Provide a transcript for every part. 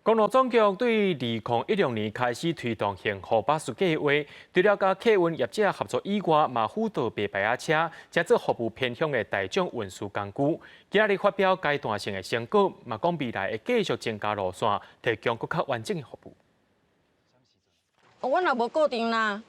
公路总局对2016年开始推动幸福巴士计划，除了甲客运业者合作以外，嘛辅导白牌仔车，加做服务偏向的大众运输工具。今日发表阶段性的成果，嘛讲未来会继续增加路线，提供更较完整的服务。阮也无固定啦，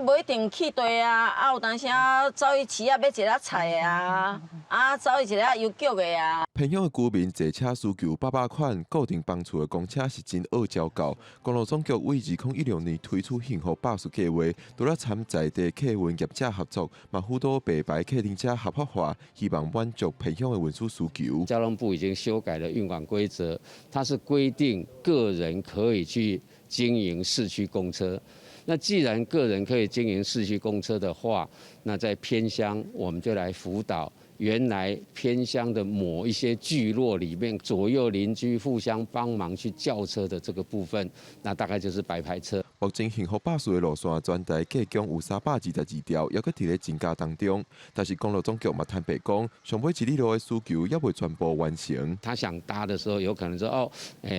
无一定去对啊，有当时走去市啊买一粒菜啊，走去一粒邮局的啊。偏乡的居民坐车需求800款，固定房厝的公车是真好招到。公路总局为2016年推出幸福巴士计划，除了参在地客运业者合作，嘛辅导白牌客运车合法化，希望满足偏乡的运输需求。交通部已经修改了运管规则，它是规定个人可以去经营市区公车。那既然个人可以经营市区公车的话，那在偏乡我们就来辅导。原来偏乡的某一些聚落里面，左右邻居互相帮忙去叫车的这个部分，那大概就是白牌车。目前幸福巴士的路线全台计共有322条，也搁伫咧增加当中。但是公路总局嘛坦白讲，上尾一里路的需求也未全部完成。他想搭的时候，有可能说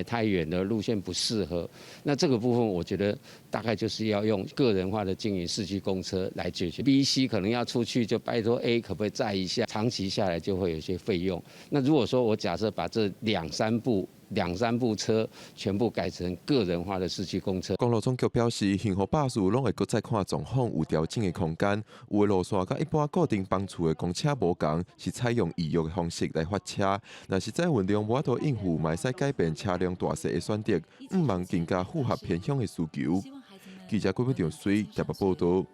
太远的路线不适合。那这个部分，我觉得大概就是要用个人化的经营市区公车来解决。B、C 可能要出去，就拜托 A 可不可以载一下？长期下来就会有一些费用。那如果说我假设把这两三部车全部改成个人化的市区公车，公路总局表示，幸福巴士拢会搁再看状况有调整的空间。有的路线甲一般固定班次的公车无同，是采用预约的方式来发车。若实在运量无法度应付，嘛会使改变车辆大小的选择，毋忙更加符合偏乡的需求。记者郭美长随台北报道。